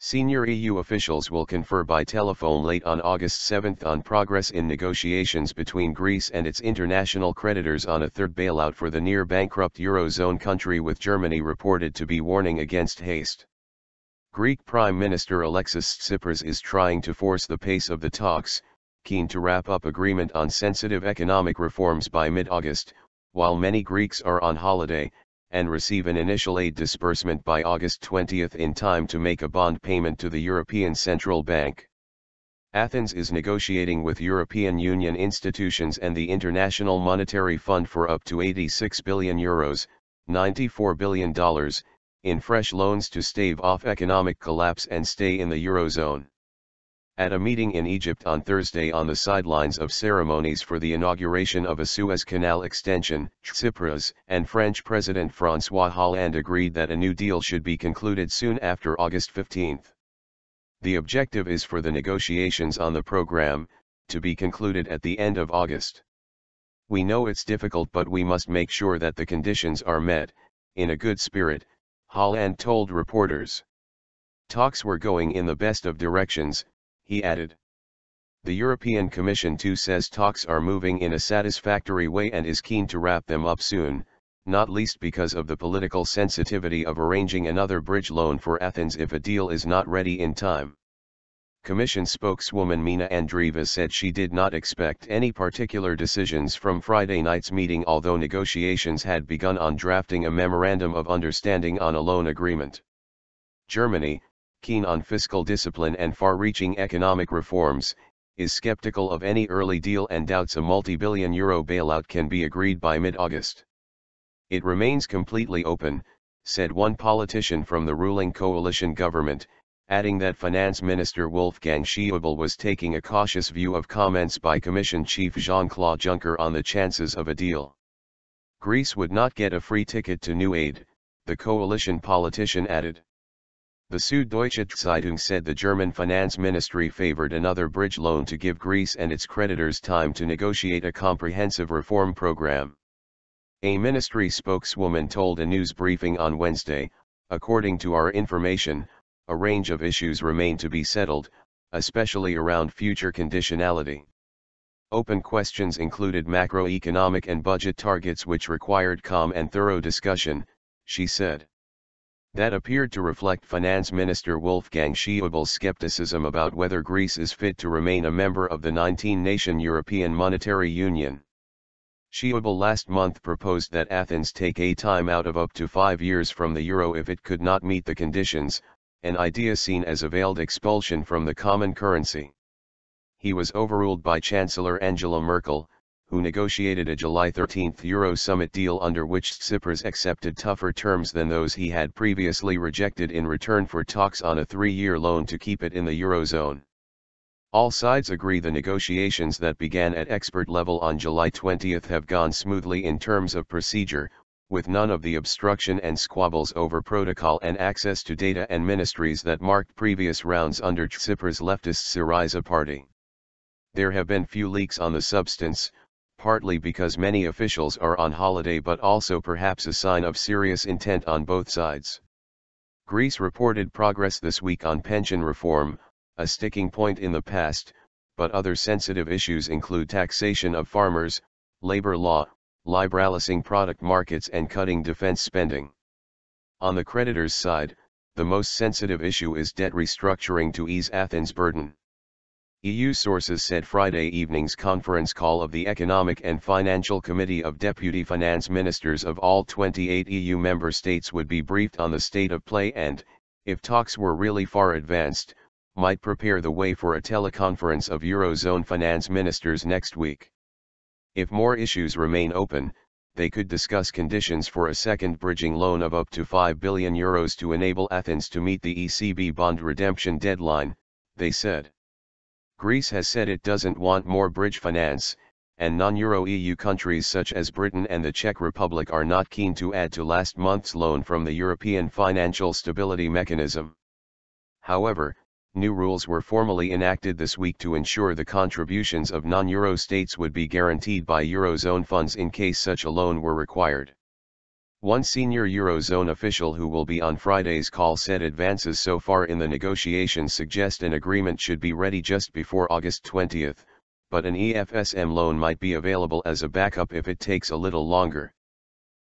Senior EU officials will confer by telephone late on August 7 on progress in negotiations between Greece and its international creditors on a third bailout for the near-bankrupt Eurozone country, with Germany reported to be warning against haste. Greek Prime Minister Alexis Tsipras is trying to force the pace of the talks, keen to wrap up agreement on sensitive economic reforms by mid-August, while many Greeks are on holiday, and receive an initial aid disbursement by August 20 in time to make a bond payment to the European Central Bank. Athens is negotiating with European Union institutions and the International Monetary Fund for up to €86 billion, $94 billion, in fresh loans to stave off economic collapse and stay in the Eurozone. At a meeting in Egypt on Thursday on the sidelines of ceremonies for the inauguration of a Suez Canal extension, Tsipras and French President Francois Hollande agreed that a new deal should be concluded soon after August 15. The objective is for the negotiations on the program to be concluded at the end of August. "We know it's difficult, but we must make sure that the conditions are met, in a good spirit," Hollande told reporters. Talks were going in the best of directions, he added. The European Commission too says talks are moving in a satisfactory way and is keen to wrap them up soon, not least because of the political sensitivity of arranging another bridge loan for Athens if a deal is not ready in time. Commission spokeswoman Mina Andreeva said she did not expect any particular decisions from Friday night's meeting, although negotiations had begun on drafting a memorandum of understanding on a loan agreement. Germany, keen on fiscal discipline and far-reaching economic reforms, is skeptical of any early deal and doubts a multi-billion euro bailout can be agreed by mid-August. "It remains completely open," said one politician from the ruling coalition government, adding that Finance Minister Wolfgang Schäuble was taking a cautious view of comments by Commission Chief Jean-Claude Juncker on the chances of a deal. Greece would not get a free ticket to new aid, the coalition politician added. The Süddeutsche Zeitung said the German finance ministry favored another bridge loan to give Greece and its creditors time to negotiate a comprehensive reform program. A ministry spokeswoman told a news briefing on Wednesday, "According to our information, a range of issues remain to be settled, especially around future conditionality. Open questions included macroeconomic and budget targets, which required calm and thorough discussion," she said. That appeared to reflect Finance Minister Wolfgang Schäuble's skepticism about whether Greece is fit to remain a member of the 19-nation European Monetary Union. Schäuble last month proposed that Athens take a timeout of up to 5 years from the euro if it could not meet the conditions, an idea seen as a veiled expulsion from the common currency. He was overruled by Chancellor Angela Merkel, who negotiated a July 13 Euro summit deal under which Tsipras accepted tougher terms than those he had previously rejected in return for talks on a 3-year loan to keep it in the Eurozone. All sides agree the negotiations that began at expert level on July 20 have gone smoothly in terms of procedure, with none of the obstruction and squabbles over protocol and access to data and ministries that marked previous rounds under Tsipras' leftist Syriza party. There have been few leaks on the substance, partly because many officials are on holiday, but also perhaps a sign of serious intent on both sides. Greece reported progress this week on pension reform, a sticking point in the past, but other sensitive issues include taxation of farmers, labor law, liberalizing product markets and cutting defense spending. On the creditors' side, the most sensitive issue is debt restructuring to ease Athens' burden. EU sources said Friday evening's conference call of the Economic and Financial Committee of Deputy Finance Ministers of all 28 EU member states would be briefed on the state of play and, if talks were really far advanced, might prepare the way for a teleconference of Eurozone finance ministers next week. If more issues remain open, they could discuss conditions for a second bridging loan of up to €5 billion to enable Athens to meet the ECB bond redemption deadline, they said. Greece has said it doesn't want more bridge finance, and non-Euro EU countries such as Britain and the Czech Republic are not keen to add to last month's loan from the European Financial Stability Mechanism. However, new rules were formally enacted this week to ensure the contributions of non-Euro states would be guaranteed by Eurozone funds in case such a loan were required. One senior Eurozone official who will be on Friday's call said advances so far in the negotiations suggest an agreement should be ready just before August 20, but an EFSM loan might be available as a backup if it takes a little longer.